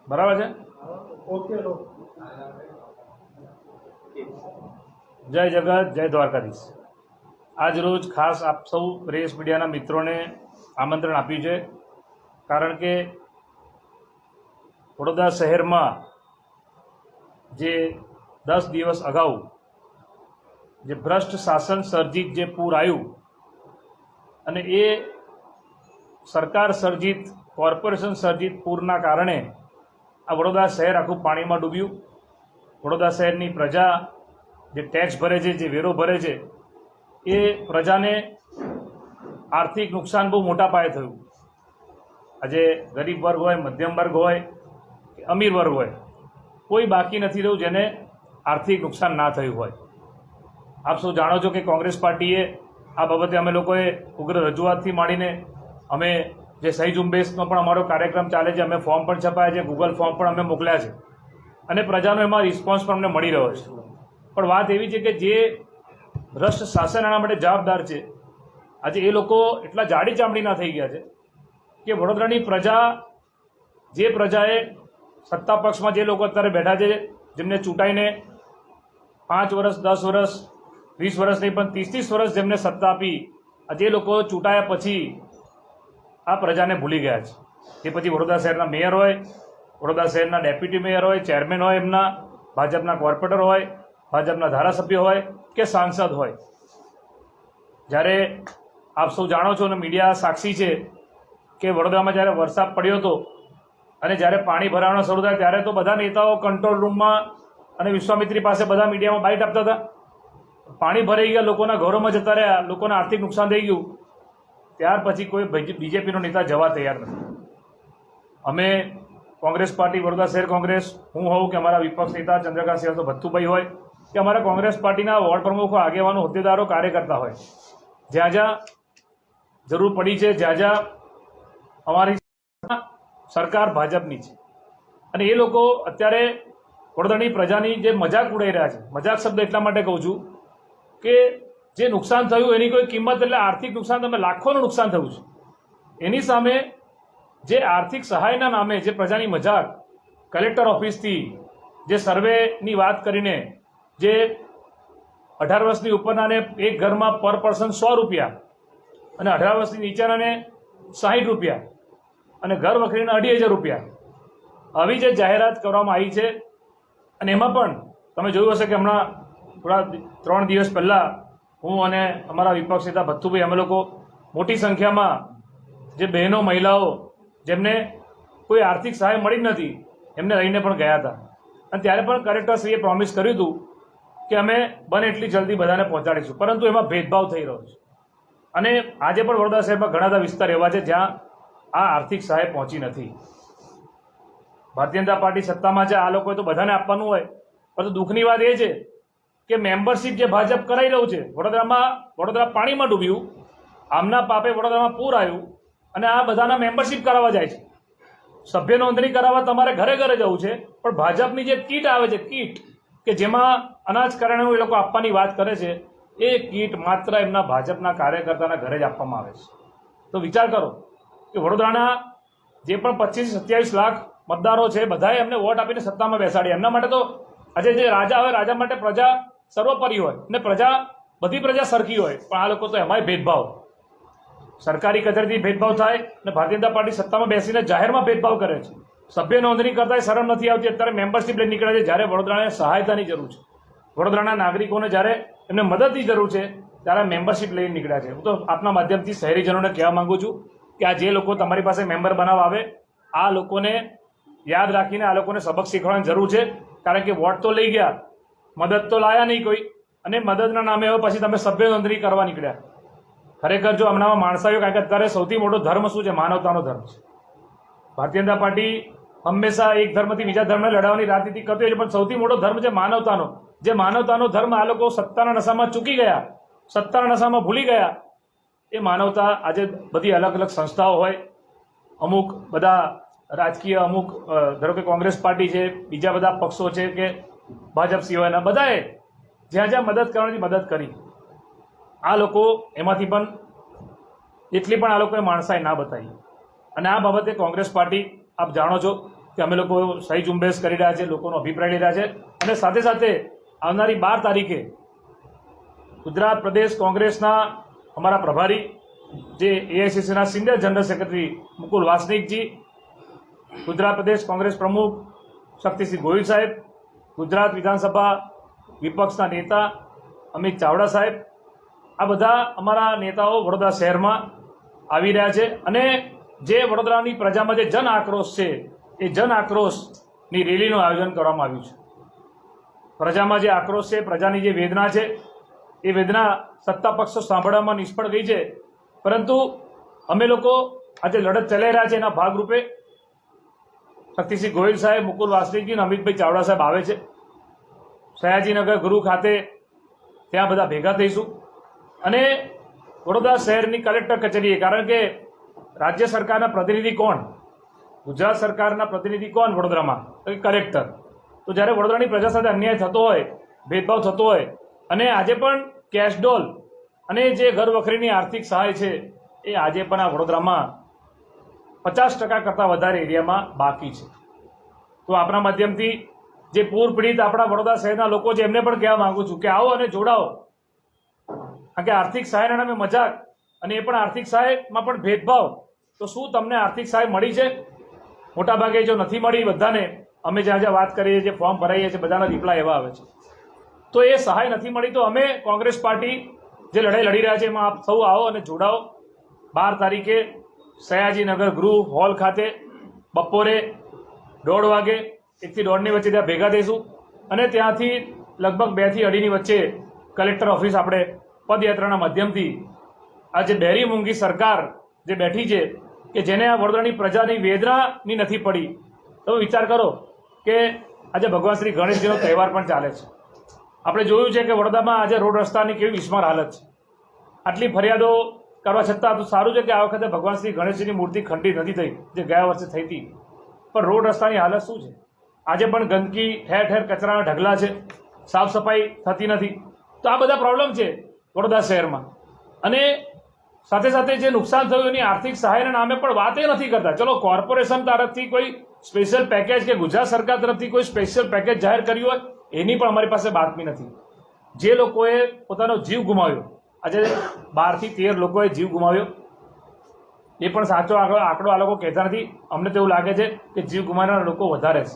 બરાબર છે. ઓકે. જય જગત, જય દ્વારકાધીશ. આજ રોજ ખાસ આપ સૌ પ્રેસ મીડિયાના મિત્રોને આમંત્રણ આપ્યું છે, કારણ કે વડોદરા શહેરમાં જે 10 દિવસ અગાઉ જે ભ્રષ્ટ શાસન સર્જિત જે પૂર આવ્યું અને એ સરકાર સર્જિત, કોર્પોરેશન સર્જિત પૂરના કારણે આ વડોદરા શહેર આખું પાણીમાં ડૂબ્યું. વડોદરા શહેરની પ્રજા જે ટેક્સ ભરે છે, જે વેરો ભરે છે, એ પ્રજાને આર્થિક નુકસાન બહુ મોટા પાયે થયું. આજે ગરીબ વર્ગ હોય, મધ્યમ વર્ગ હોય કે અમીર વર્ગ હોય, કોઈ બાકી નથી રહ્યું જેને આર્થિક નુકસાન ના થયું હોય. આપ સૌ જાણો છો કે કોંગ્રેસ પાર્ટીએ આ બાબતે અમે લોકોએ ઉગ્ર રજૂઆતથી માંડીને અમે જે સહી ઝુંબેશનો પણ અમારો કાર્યક્રમ ચાલે છે, અમે ફોર્મ પણ છપાયા છે, ગૂગલ ફોર્મ પણ અમે મોકલ્યા છે અને પ્રજાનો એમાં રિસ્પોન્સ પણ અમને મળી રહ્યો છે. પણ વાત એવી છે કે જે ભ્રષ્ટ શાસન આના માટે જવાબદાર છે, આજે એ લોકો એટલા જાડી ચામડીના થઈ ગયા છે કે વડોદરાની પ્રજા, જે પ્રજાએ સત્તા પક્ષમાં જે લોકો અત્યારે બેઠા છે, જેમને ચૂંટાઈને 5 વર્ષ, 10 વર્ષ, 20 વર્ષ નહીં પણ 30-30 વર્ષ જેમને સત્તા આપી, આજે લોકો ચૂંટાયા પછી આ પ્રજાને ભૂલી ગયા છે. એ પછી વડોદરા શહેરના મેયર હોય, વડોદરા શહેરના ડેપ્યુટી મેયર હોય, ચેરમેન હોય, એમના ભાજપના કોર્પોરેટર હોય, ભાજપના ધારાસભ્ય હોય કે સાંસદ હોય. જ્યારે આપ સૌ જાણો છો અને મીડિયા સાક્ષી છે કે વડોદરામાં જ્યારે વરસાદ પડ્યો હતો અને જ્યારે પાણી ભરાવાનો શરૂ થાય ત્યારે તો બધા નેતાઓ કંટ્રોલ રૂમમાં અને વિશ્વામિત્રી પાસે બધા મીડિયામાં બાઇટ આપતા હતા. પાણી ભરાઈ ગયા, લોકોના ઘરોમાં જતા રહ્યા, લોકોને આર્થિક નુકસાન થઈ ગયું. ત્યાર પછી કોઈ બીજેપીનો નેતા જવા તૈયાર નથી. અમે કોંગ્રેસ પાર્ટી, વડોદરા શહેર કોંગ્રેસ, હું હોઉં કે અમારા વિપક્ષ નેતા ચંદ્રકાંત સિંહ ભથ્થુભાઈ હોય કે અમારા કોંગ્રેસ પાર્ટીના વોર્ડ પ્રમુખો, આગેવાનો, હોદ્દેદારો, કાર્યકર્તા હોય, જ્યાં જ્યાં જરૂર પડી છે, જ્યાં જ્યાં અમારી સરકાર ભાજપની છે અને એ લોકો અત્યારે વડોદરાની પ્રજાની જે મજાક ઉડાઈ રહ્યા છે, મજાક શબ્દ એટલા માટે કહું છું કે જે નુકસાન થયું એની કોઈ કિંમત, એટલે આર્થિક નુકસાન, તમે લાખોનું નુકસાન થયું છે, એની સામે જે આર્થિક સહાયના નામે જે પ્રજાની મજાક કલેક્ટર ઓફિસથી જે સર્વેની વાત કરીને જે 18 વર્ષની ઉપરનાને એક ઘરમાં પર પર્સન 100 રૂપિયા અને 18 વર્ષની નીચેનાને 60 રૂપિયા અને ઘર વખરીના 2,500 રૂપિયા, આવી જે જાહેરાત કરવામાં આવી છે. અને એમાં પણ તમે જોયું હશે કે હમણાં થોડા 3 દિવસ પહેલાં હું અને અમારા વિપક્ષ નેતા ભથ્થુભાઈ, અમે લોકો મોટી સંખ્યામાં જે બહેનો, મહિલાઓ જેમને કોઈ આર્થિક સહાય મળી જ નથી, એમને લઈને પણ ગયા હતા. અને ત્યારે પણ કલેક્ટરશ્રીએ પ્રોમિસ કર્યું હતું કે અમે બને એટલી જલ્દી બધાને પહોંચાડીશું, પરંતુ એમાં ભેદભાવ થઈ રહ્યો છે. અને આજે પણ વડોદરા શહેરમાં ઘણા બધા વિસ્તાર એવા છે જ્યાં આ આર્થિક સહાય પહોંચી નથી. ભારતીય જનતા પાર્ટી સત્તામાં છે, આ લોકોએ તો બધાને આપવાનું હોય, પરંતુ દુઃખની વાત એ છે કે મેમ્બરશીપ જે ભાજપ કરાવી રહ્યું છે, વડોદરા પાણીમાં ડૂબ્યું, આમના પાપે વડોદરામાં પૂર આવ્યું અને આ બધાના મેમ્બરશીપ કરાવવા જાય છે. સભ્ય નોંધણી કરાવવા તમારે ઘરે ઘરે જવું છે, પણ ભાજપની જે કીટ આવે છે, કીટ કે જેમાં અનાજ કરિયાણું એ લોકો આપવાની વાત કરે છે, એ કીટ માત્ર એમના ભાજપના કાર્યકર્તાના ઘરે જ આપવામાં આવે છે. તો વિચાર કરો કે વડોદરાના જે પણ 25-27 લાખ મતદારો છે, બધાએ એમને વોટ આપીને સત્તામાં બેસાડ્યા. એમના માટે તો આજે જે રાજા હોય, રાજા માટે પ્રજા સર્વોપરી હોય અને બધી પ્રજા સરખી હોય, પણ આ લોકો તો એમાંય ભેદભાવ, સરકારી કચેરીથી ભેદભાવ થાય અને ભારતીય જનતા પાર્ટી સત્તામાં બેસીને જાહેરમાં ભેદભાવ કરે છે. સભ્ય નોંધણી કરતા શરમ નથી આવતી, અત્યારે મેમ્બરશીપ લઈને નીકળે છે. જ્યારે વડોદરાને સહાયતાની જરૂર છે, વડોદરાના નાગરિકોને જ્યારે એમને મદદની જરૂર છે, ત્યારે મેમ્બરશીપ લઈને નીકળ્યા છે. હું તો આપના માધ્યમથી શહેરીજનોને કહેવા માંગુ છું કે આ જે લોકો તમારી પાસે મેમ્બર બનાવવા આવે, આ લોકોને યાદ રાખીને આ લોકોને સબક શીખવવાની જરૂર છે. કારણ કે વોટ તો લઈ ગયા, મદદ તો લાયા નહીં કોઈ, અને મદદના નામે હવે પછી તમે સભ્ય નોંધણી કરવા નીકળ્યા. ખરેખર જો હમણાં માણસ આવ્યો, કારણ કે અત્યારે સૌથી મોટો ધર્મ શું છે? માનવતાનો ધર્મ છે. ભારતીય જનતા પાર્ટી હંમેશા એક ધર્મથી બીજા ધર્મને લડાવવાની રાજનીતિ કરતી હોય છે, પણ સૌથી મોટો ધર્મ છે માનવતાનો. જે માનવતાનો ધર્મ આ લોકો સત્તાના નશામાં ચૂકી ગયા, સત્તાના નશામાં ભૂલી ગયા. એ માનવતા આજે બધી અલગ અલગ સંસ્થાઓ હોય, અમુક બધા રાજકીય, અમુક ધારો કે કોંગ્રેસ પાર્ટી છે, બીજા બધા પક્ષો છે કે ભાજપ સિવાયના, બધાએ જ્યાં જ્યાં મદદ કરવાની મદદ કરી. આ લોકો એમાંથી પણ એટલી પણ આ લોકોએ માણસાઈ ના બતાવી. અને આ બાબતે કોંગ્રેસ પાર્ટી આપ જાણો છો કે અમે લોકો સહી ઝુંબેશ કરી રહ્યા છે, લોકોનો અભિપ્રાય લઈ રહ્યા છે અને સાથે સાથે આવનારી 12 તારીખે ગુજરાત પ્રદેશ કોંગ્રેસના અમારા પ્રભારી જે એઆઈસીસીના senior general secretary Mukul Wasnikji, Gujarat પ્રદેશ કોંગ્રેસ પ્રમુખ શક્તિસિંહ ગોહિલ સાહેબ, ગુજરાત વિધાનસભા વિપક્ષના નેતા અમિત ચાવડા સાહેબ, આ બધા અમારા નેતાઓ વડોદરા શહેરમાં આવી રહ્યા છે અને જે વડોદરાની પ્રજામાં જે જન આક્રોશ છે એ જન આક્રોશની રેલીનું આયોજન કરવામાં આવ્યું છે. પ્રજામાં જે આક્રોશ છે, પ્રજાની જે વેદના છે, એ વેદના સત્તા પક્ષો સાંભળવામાં નિષ્ફળ ગઈ છે, પરંતુ અમે લોકો આજે લડત ચલાવી રહ્યા છે. એના ભાગરૂપે શક્તિસિંહ ગોહિલ સાહેબ, મુકુલ વાસનિકજી અને અમિતભાઈ ચાવડા સાહેબ આવે છે. સયાજીનગર ગૃહ ખાતે ત્યાં બધા ભેગા થઈશું અને વડોદરા શહેરની કલેક્ટર કચેરીએ, કારણ કે રાજ્ય સરકારના પ્રતિનિધિ કોણ, ગુજરાત સરકારના પ્રતિનિધિ કોણ વડોદરામાં, કલેક્ટર. તો જ્યારે વડોદરાની પ્રજા સાથે અન્યાય થતો હોય, ભેદભાવ થતો હોય અને આજે પણ કેશડોલ અને જે ઘર વખરીની આર્થિક સહાય છે એ આજે પણ આ વડોદરામાં 50% કરતાં વધારે એરિયામાં બાકી છે. તો આપણા માધ્યમથી જે પૂર પીડિત આપણા વડોદરા શહેરના લોકો છે એમને પણ કહેવા માંગુ છું કે આવો અને જોડાઓ, કારણ કે આર્થિક સહાયના નામે મજાક અને એ પણ આર્થિક સહાયમાં પણ ભેદભાવ. તો શું તમને આર્થિક સહાય મળી છે? મોટાભાગે જો નથી મળી બધાને, અમે જ્યાં જ્યાં વાત કરીએ છીએ, ફોર્મ ભરાઈએ છીએ, બધાના રિપ્લાય એવા આવે છે. તો એ સહાય નથી મળી તો અમે કોંગ્રેસ પાર્ટી જે લડાઈ લડી રહ્યા છે એમાં આપ સૌ આવો અને જોડાઓ. 12 તારીખે સયાજીનગર ગૃહ હોલ ખાતે બપોરે 1:30 વાગે 1 થી 1:30ની વચ્ચે ત્યાં ભેગા થઈશું અને ત્યાંથી લગભગ 2 થી 2:30ની વચ્ચે કલેક્ટર ઓફિસ આપણે પદયાત્રાના માધ્યમથી આ જે બેરી મૂંગી સરકાર જે બેઠી છે કે જેને આ વડોદરાની પ્રજાની વેદનાની નથી પડી. તમે વિચાર કરો કે આજે ભગવાન શ્રી ગણેશજીનો તહેવાર પણ ચાલે છે. આપણે જોયું છે કે વડોદરામાં આજે રોડ રસ્તાની કેવી વિસ્માર હાલત છે. આટલી ફરિયાદો કરવા છતાં તો સારું છે કે આ વખતે ભગવાન શ્રી ગણેશજીની મૂર્તિ ખંડિત નથી થઈ, જે ગયા વર્ષે થઈ હતી. પણ રોડ રસ્તાની હાલત શું છે? આજે પણ ગંદકી, ઠેર ઠેર કચરાના ઢગલા છે, સાફ સફાઈ થતી નથી. તો આ બધા પ્રોબ્લેમ છે વડોદરા શહેરમાં. અને સાથે સાથે જે નુકસાન થયું એની આર્થિક સહાયના નામે પણ વાત એ નથી કરતા. ચલો કોર્પોરેશન તરફથી કોઈ સ્પેશિયલ પેકેજ કે ગુજરાત સરકાર તરફથી કોઈ સ્પેશિયલ પેકેજ જાહેર કર્યું હોય એની પણ અમારી પાસે બાતમી નથી. જે લોકોએ પોતાનો જીવ ગુમાવ્યો, આજે 12 થી 13 લોકોએ જીવ ગુમાવ્યો, એ પણ સાચો આંકડો આ લોકો કહેતા નથી. અમને તો એવું લાગે છે કે જીવ ગુમાવનારા લોકો વધારે છે.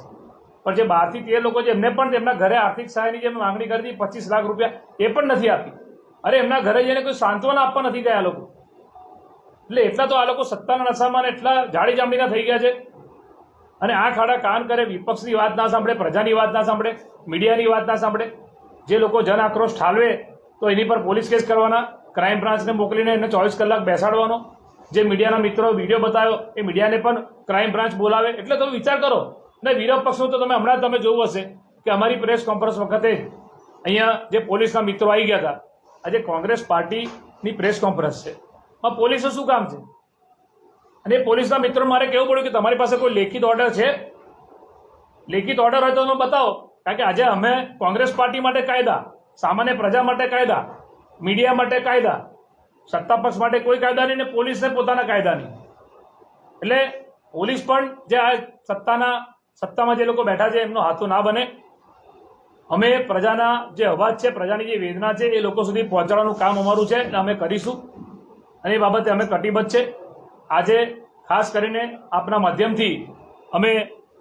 પણ જે 12 થી 13 લોકો છે એમને પણ એમના ઘરે આર્થિક સહાયની જે માંગણી કરી હતી 25 લાખ રૂપિયા, એ પણ નથી આપી. અરે એમના ઘરે જઈને કોઈ સાંત્વના આપવા નથી ગયા લોકો. એટલે એટલા તો આ લોકો સત્તાના નશામાં એટલા જાડી જામડીના થઈ ગયા છે અને આ ખાડા કાન કરે, વિપક્ષની વાત ના સાંભળે, પ્રજાની વાત ના સાંભળે, મીડિયાની વાત ના સાંભળે. જે લોકો જન આક્રોશ ઠાલવે તો એની પર પોલીસ કેસ કરવાના, ક્રાઇમ બ્રાન્ચને મોકલીને એને 24 કલાક બેસાડવાનો. જે મીડિયાના મિત્રો વિડીયો બતાવ્યો એ મીડિયાને પણ ક્રાઇમ બ્રાન્ચ બોલાવે. એટલે તમે વિચાર કરો ને. વિરોધ પક્ષનું તો હમણાં તમે જોયું હશે કે અમારી પ્રેસ કોન્ફરન્સ વખતે અહીંયા જે પોલીસના મિત્રો આવી ગયા હતા. આજે કોંગ્રેસ પાર્ટીની પ્રેસ કોન્ફરન્સ છે, પોલીસનું શું કામ છે? અને પોલીસના મિત્રો મારે કહેવું પડ્યું કે તમારી પાસે કોઈ લેખિત ઓર્ડર છે? લેખિત ઓર્ડર હોય તો તમે બતાવો. કારણ કે આજે અમે કોંગ્રેસ પાર્ટી માટે કાયદા, સામાન્ય પ્રજા માટે કાયદા, મીડિયા માટે કાયદા, સત્તા પક્ષ માટે કોઈ કાયદા નહીં ને પોલીસને પોતાના કાયદા નહીં. એટલે પોલીસ પણ જે આ સત્તામાં જે લોકો બેઠા છે એમનો હાથો ના બને. અમે પ્રજાના જે અવાજ છે, પ્રજાની જે વેદના છે એ લોકો સુધી પહોંચાડવાનું કામ અમારું છે અને અમે કરીશું અને એ બાબતે અમે કટિબદ્ધ છે. આજે ખાસ કરીને આપના માધ્યમથી અમે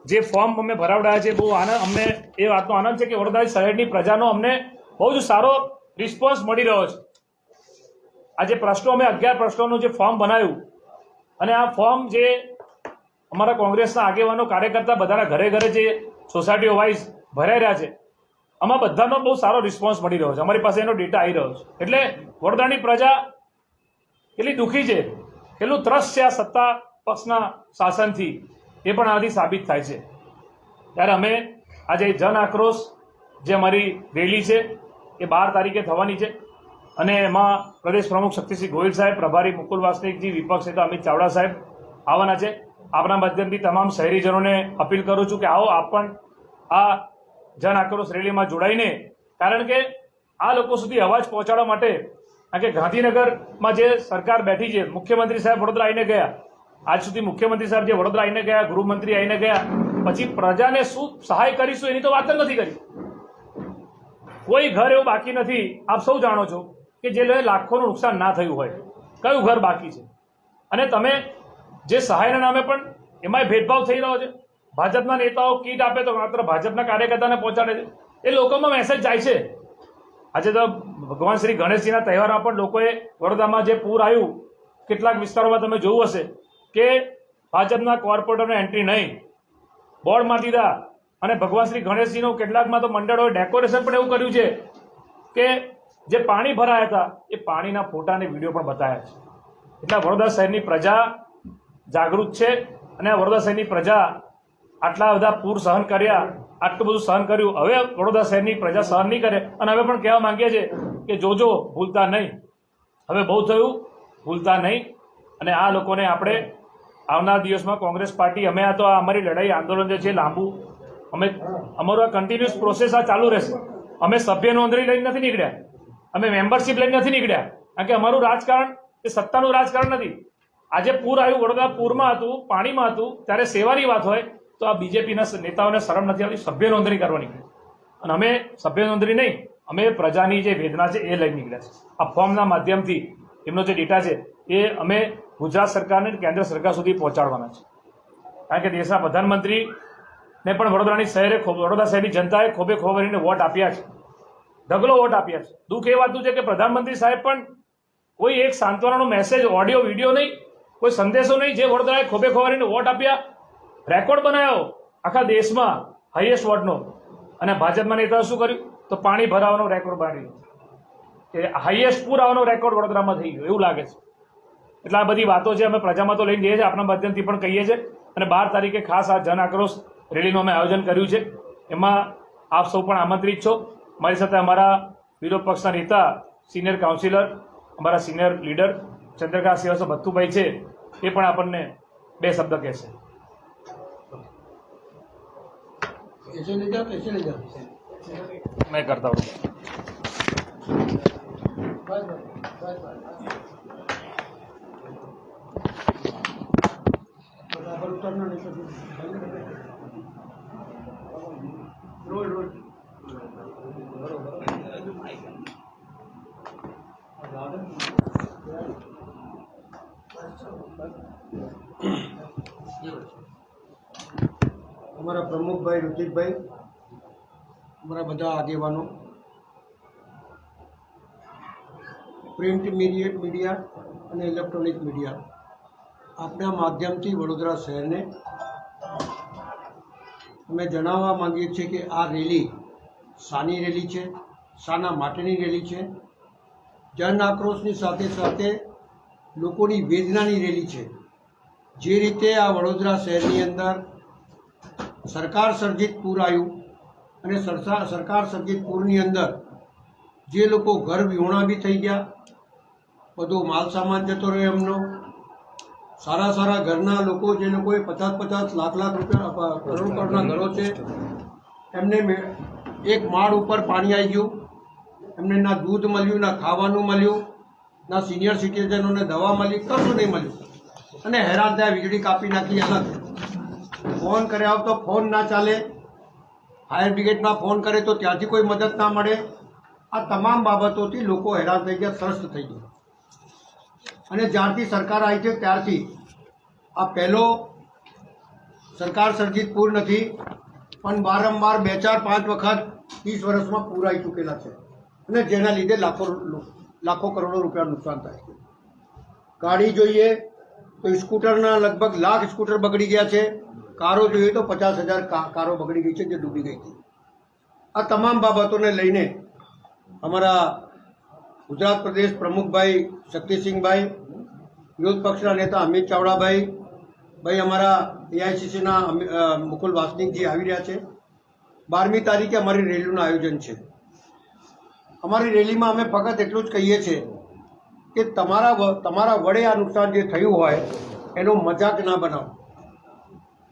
જે ફોર્મ અમે ભરાવડાયા છે, બહુ આનંદ, અમને એ વાતનો આનંદ છે કે વડોદરા શહેરની પ્રજાનો અમને બહુ જ સારો રિસ્પોન્સ મળી રહ્યો છે. આ જે પ્રશ્નો અમે 11 પ્રશ્નોનું જે ફોર્મ બનાવ્યું અને આ ફોર્મ જે અમારા કોંગ્રેસના આગેવાનો, કાર્યકર્તા બધાના ઘરે ઘરે જે સોસાયટીઓ વાઇઝ ભરાઈ રહ્યા છે, આમાં બધાનો બહુ સારો રિસ્પોન્સ મળી રહ્યો છે. અમારી પાસે એનો ડેટા આવી રહ્યો છે. એટલે વડોદરાની પ્રજા કેટલી દુઃખી છે, કેટલું ત્રસ્ત છે આ સત્તા પક્ષના શાસનથી, એ પણ આનાથી સાબિત થાય છે. ત્યારે અમે આજે જન આક્રોશ જે અમારી રેલી છે એ 12 તારીખે થવાની છે અને એમાં પ્રદેશ પ્રમુખ શક્તિસિંહ ગોહિલ સાહેબ, પ્રભારી મુકુલ વાસનિકજી, વિપક્ષ નેતા અમિત ચાવડા સાહેબ આવવાના છે. આપણા માધ્યમથી તમામ શહેરીજનોને અપીલ કરું છું કે આવો આપ પણ આ જન આક્રોશ રેલીમાં જોડાઈને, કારણ કે આ લોકો સુધી અવાજ પહોંચાડવા માટે, કારણ કે ગાંધીનગરમાં જે સરકાર બેઠી છે, મુખ્યમંત્રી સાહેબ વડોદરા આવીને ગયા, આજ સુધી મુખ્યમંત્રી સાહેબ જે વડોદરા આવીને ગયા, ગૃહમંત્રી આવીને ગયા, પછી પ્રજાને શું સહાય કરીશું એની તો વાત જ નથી કરી. કોઈ ઘર એવું બાકી નથી, આપ સૌ જાણો છો, કે જે લાખોનું નુકસાન ના થયું હોય. કયું ઘર બાકી છે? અને તમે જે સહાયના નામે પણ એમાંય ભેદભાવ થઈ રહ્યો છે. ભાજપના નેતાઓ કીટ આપે તો માત્ર ભાજપના કાર્યકર્તાને પહોંચાડે છે. એ લોકોમાં મેસેજ જાય છે. આજે તો ભગવાન શ્રી ગણેશજીના તહેવારમાં પણ લોકોએ વડોદરામાં જે પૂર આવ્યું, કેટલાક વિસ્તારોમાં તમે જોયું હશે કે ભાજપના કોર્પોરેટરને એન્ટ્રી નહીં, બોર્ડ મારી દીધા. અને ભગવાન શ્રી ગણેશજીનું કેટલાકમાં તો મંડળોએ ડેકોરેશન પણ એવું કર્યું છે કે જે પાણી ભરાયા હતા એ પાણીના ફોટા અને વિડીયો પણ બતાવ્યા છે. એટલે વડોદરા શહેરની પ્રજા જાગૃત છે અને વડોદરા શહેરની પ્રજા આટલા બધા પૂર સહન કર્યા, આટલું બધું સહન કર્યું. હવે વડોદરા શહેરની પ્રજા સહન નહીં કરે. અને હવે પણ કહેવા માંગીએ છીએ કે જોજો, ભૂલતા નહીં. હવે બહુ થયું, ભૂલતા નહીં. અને આ લોકોને આપણે આવનાર દિવસમાં કોંગ્રેસ પાર્ટી, અમે આ તો અમારી લડાઈ આંદોલન જે છે લાંબુ, અમે અમારું આ કન્ટિન્યુઅસ પ્રોસેસ આ ચાલુ રહેશે. અમે સભ્ય નોંધણી લઈને નથી નીકળ્યા, અમે મેમ્બરશીપ લઈને નથી નીકળ્યા. કારણ કે અમારું રાજકારણ એ સત્તાનું રાજકારણ નથી. આજે પૂર આવ્યું, વડોદરા પૂરમાં હતું, પાણીમાં હતું, ત્યારે સેવાની વાત હોય તો આ બીજેપીના નેતાઓને શરમ નથી આવતી સભ્ય નોંધણી કરવાની. અને અમે સભ્ય નોંધણી નહીં, અમે પ્રજાની જે વેદના છે એ લઈને નીકળ્યા છે. આ ફોર્મના માધ્યમથી એમનો જે ડેટા છે એ અમે ગુજરાત સરકારને કેન્દ્ર સરકાર સુધી પહોંચાડવાના છે. કારણ કે દેશના પ્રધાનમંત્રીને પણ વડોદરા શહેરની જનતાએ ખોબે ખોબરીને વોટ આપ્યા છે, ઢગલો વોટ આપ્યા છે. દુઃખ એ વાતનું છે કે પ્રધાનમંત્રી સાહેબ પણ કોઈ એક સાંત્વનાનો મેસેજ, ઓડિયો, વિડીયો નહીં, કોઈ સંદેશો નહીં. જે વડોદરાએ ખોબે ખોબરીને વોટ આપ્યા, રેકોર્ડ બનાવ્યો આખા દેશમાં હાઈએસ્ટ વોટનો. અને ભાજપના નેતાએ શું કર્યું? તો પાણી ભરાવાનો રેકોર્ડ બાંધ્યો કે હાઈએસ્ટ પૂર આવવાનો રેકોર્ડ વડોદરામાં થઈ ગયો એવું લાગે છે. એટલે આ બધી વાતો છે અમે પ્રજામાં તો લઈને જઈએ છીએ, આપણા માધ્યમથી પણ કહીએ છીએ. અને 12 તારીખે ખાસ આ જન આક્રોશ રેલીનું અમે આયોજન કર્યું છે. એમાં આપ સૌ પણ આમંત્રિત છો. મારી સાથે અમારા વિરોધ પક્ષના નેતા, સિનિયર કાઉન્સિલર, અમારા સિનિયર લીડર ચંદ્રકાંત શ્રીવાસ્તવ ભથ્થુભાઈ છે, એ પણ આપણને 2 શબ્દ કહેશે. मैं करता हूँ. हमारा प्रमुख भाई ऋतिक भाई, हमारा બધા આગેવાનો, પ્રિન્ટ મીડિયા અને ઇલેક્ટ્રોનિક મીડિયા, આપણા માધ્યમથી વડોદરા શહેરને અમે જણાવવા માંગીએ છીએ કે આ રેલી શાની રેલી છે, શાના માટેની રેલી છે. જન આક્રોશની સાથે સાથે લોકોની વેદનાની રેલી છે. જે રીતે આ વડોદરા શહેરની અંદર સરકાર સર્જિત પૂર આવ્યું અને સરકાર સર્જિત પૂરની અંદર જે લોકો ઘર વિહોણા બી થઈ ગયા, બધો માલ સામાન જતો રહ્યો એમનો. સારા ઘરના લોકો, જે લોકોએ 50 લાખ રૂપિયા, કરોડના ઘરો છે, એમને એક માળ ઉપર પાણી આવી ગયું. એમને ના દૂધ મળ્યું, ના ખાવાનું મળ્યું, ના સિનિયર સિટીઝનોને દવા મળી, કશું નહીં મળ્યું. અને હેરાન થયા, વીજળી કાપી નાખી. અલગ ફોન કર્યા તો ફોન ના ચાલે, ફાયર બ્રિગેડના ફોન કરે તો ત્યાંથી કોઈ મદદ ના મળે. આ તમામ બાબતોથી લોકો હેરાન થઈ ગયા, ત્રસ્ત થઈ ગયા. અને જ્યારથી સરકાર આવી છે ત્યારથી આ પહેલો સરકાર સર્જિત પૂર નથી, પણ વારંવાર 2, 4, 5 વખત 30 વર્ષમાં પૂર આવી ચૂકેલા છે. અને જેના લીધે લાખો કરોડો રૂપિયા નુકસાન થાય છે. ગાડી જોઈએ તો સ્કૂટરના લગભગ લાખ સ્કૂટર બગડી ગયા છે. કારો જોઈએ તો 50,000 કારો બગડી ગઈ છે, જે ડૂબી ગઈ હતી. આ તમામ બાબતોને લઈને અમારા ગુજરાત પ્રદેશ પ્રમુખભાઈ શક્તિસિંહભાઈ, વિરોધ પક્ષના નેતા અમિત ચાવડાભાઈ, અમારા એઆઈસીસીના મુકુલ વાસનિકજી આવી રહ્યા છે. 12મી તારીખે અમારી રેલીનું આયોજન છે. અમારી રેલીમાં અમે ફક્ત એટલું જ કહીએ છીએ કે તમારા વડે આ નુકસાન જે થયું હોય એનો મજાક ના બનાવો.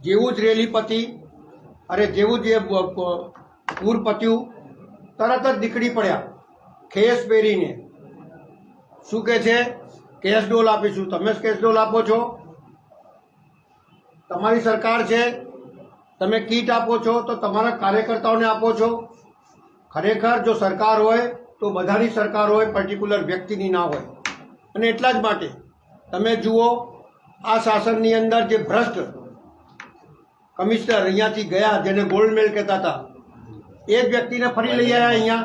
જેવું જ રેલી પતી, જેવું જ પૂર પત્યું, તરત જ નીકળી પડ્યા ખેસ પહેરીને. શું કહે છે? કેશ ડોલ આપીશું. તમે જ કેશ ડોલ આપો છો? તમારી સરકાર છે, તમે કીટ આપો છો તો તમારા કાર્યકર્તાઓને આપો છો. ખરેખર જો સરકાર હોય તો બધાની સરકાર હોય, પર્ટિક્યુલર વ્યક્તિની ના હોય. અને એટલા જ માટે તમે જુઓ, આ શાસનની અંદર જે ભ્રષ્ટ કમિશનર અહીંયાથી ગયા, જેને ગોલ્ડ મેલ કહેતા હતા, એ જ વ્યક્તિને ફરી લઈ આવ્યા અહીંયા.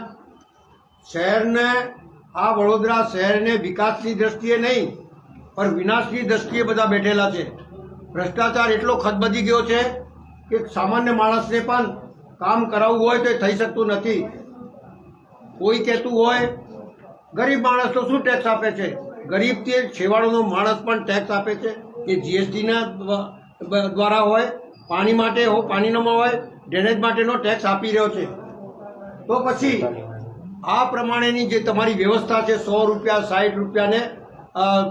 શહેરને, આ વડોદરા શહેરને વિકાસની દ્રષ્ટિએ નહીં પણ વિનાશની દ્રષ્ટિએ બધા બેઠેલા છે. ભ્રષ્ટાચાર એટલો ખદબદી ગયો છે કે સામાન્ય માણસને પણ કામ કરાવવું હોય તો એ થઈ શકતું નથી. કોઈ કહેતું હોય ગરીબ માણસ તો શું ટેક્સ આપે છે? ગરીબથી છેવાડાનો માણસ પણ ટેક્સ આપે છે. એ જીએસટીના દ્વારા હોય, પાણી માટે હો, પાણીનામાં હોય, ડ્રેનેજ માટેનો ટેક્સ આપી રહ્યો છે. તો પછી આ પ્રમાણેની જે તમારી વ્યવસ્થા છે, 100 રૂપિયા, 60 રૂપિયા ને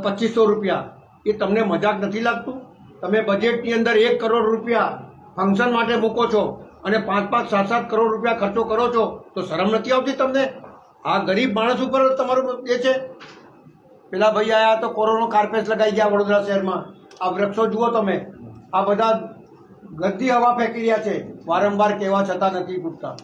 2500 રૂપિયા, એ તમને મજાક નથી લાગતું? તમે બજેટની અંદર 1 કરોડ રૂપિયા ફંક્શન માટે મૂકો છો અને 5-5, 7-7 કરોડ રૂપિયા ખર્ચો કરો છો, તો શરમ નથી આવતી તમને? આ ગરીબ માણસ ઉપર તમારું એ છે. પેલા ભાઈ આયા તો કોરોના કાર્પેટ લગાઈ ગયા વડોદરા શહેરમાં. આ વૃક્ષો જુઓ તમે, આ બધા ગંદી હવા ફેંકી રહ્યા છે. વારંવાર કહેવા છતાં નથી પૂછતા.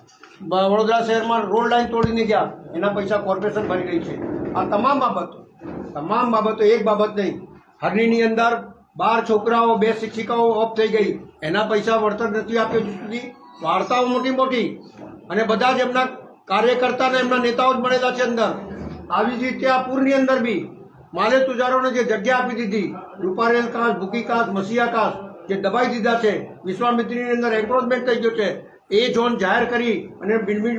વડોદરા શહેરમાં રોડ લાઈન તોડીને ગયા, એના પૈસા કોર્પોરેશન ભરી રહી છે. આ તમામ બાબતો એક બાબત નહીં. હરણીની અંદર 12 છોકરાઓ, 2 શિક્ષિકાઓ ઓફ થઈ ગઈ, એના પૈસા વળતર નથી આપ્યો સુધી. વાર્તાઓ મોટી અને બધા જ એમના કાર્યકર્તા ને એમના નેતાઓ જ મળેલા છે અંદર. આવી જ રીતે આ પૂરની અંદર બી માલે તુજારોને જે જગ્યા આપી દીધી, રૂપારેલ કાંસ, ભૂકી કાંસ, મસીહા કાંસ જે દબાઈ દીધા છે, વિશ્વામિત્રીની અંદર એન્ક્રોચમેન્ટ થઈ ગયો છે, એ ઝોન જાહેર કરી અને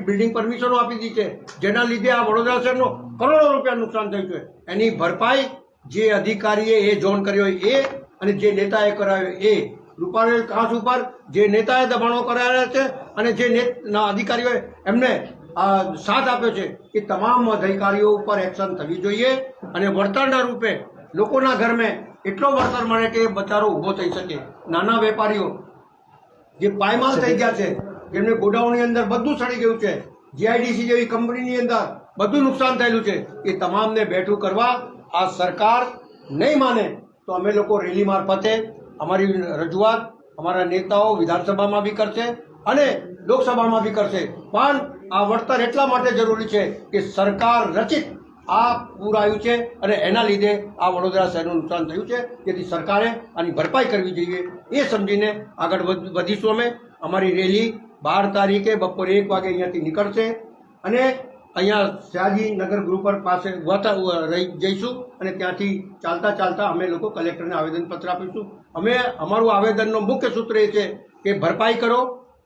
બિલ્ડિંગ પરમિશનો આપી દીધી છે, જેના લીધે આ વડોદરા શહેરનો કરોડો રૂપિયા નુકસાન થયું છે. એની ભરપાઈ જે અધિકારીએ એ ઝોન કર્યો એ અને જે નેતાએ કરાવ્યો એ. રૂપારેલ કાંસ ઉપર જે નેતાએ દબાણો કરાવ્યા છે અને જે અધિકારીઓએ એમને સાથ આપ્યો છે, એ તમામ અધિકારીઓ ઉપર એક્શન થવી જોઈએ અને વળતરના રૂપે લોકોના ઘરમાં એટલો વળતર મળે કે બચારો ઊભો થઈ શકે. નાના વેપારીઓ જે પાયમાલ થઈ ગયા છે, જેમને ગોડાઉનની અંદર બધું સડી ગયું છે, જીઆઈડીસી જેવી કંપનીની અંદર બધું નુકસાન થયેલું છે, એ તમામને બેઠું કરવા આ સરકાર નહીં માને તો અમે લોકો રેલી મારફતે અમારી રજૂઆત અમારા નેતાઓ વિધાનસભામાં બી કરશે અને લોકસભામાં બી કરશે. પણ આ વળતર એટલા માટે જરૂરી છે કે સરકાર રચિત આ પૂર આવ્યું છે અને એના લીધે આ વડોદરા શહેરનું નુકસાન થયું છે. તેથી સરકારે આની ભરપાઈ કરવી જોઈએ. એ સમજીને આગળ વધીશું. અમે અમારી રેલી 12 તારીખે બપોરે 1 વાગે અહીંયાથી નીકળશે અને અહીંયા સયાજી નગર ગૃહ પર પાસે રહી જઈશું અને ત્યાંથી ચાલતા અમે લોકો કલેક્ટરને આવેદનપત્ર આપીશું. અમારું આવેદનનો મુખ્ય સૂત્ર એ છે કે ભરપાઈ કરો,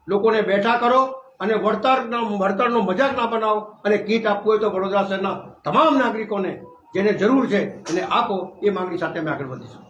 લોકોને બેઠા કરો અને વળતરનો મજાક ના બનાવો અને કીટ આપવું હોય તો વડોદરા શહેરના તમામ નાગરિકોને જેને જરૂર છે એને આપો. એ માંગણી સાથે અમે આગળ વધીશું.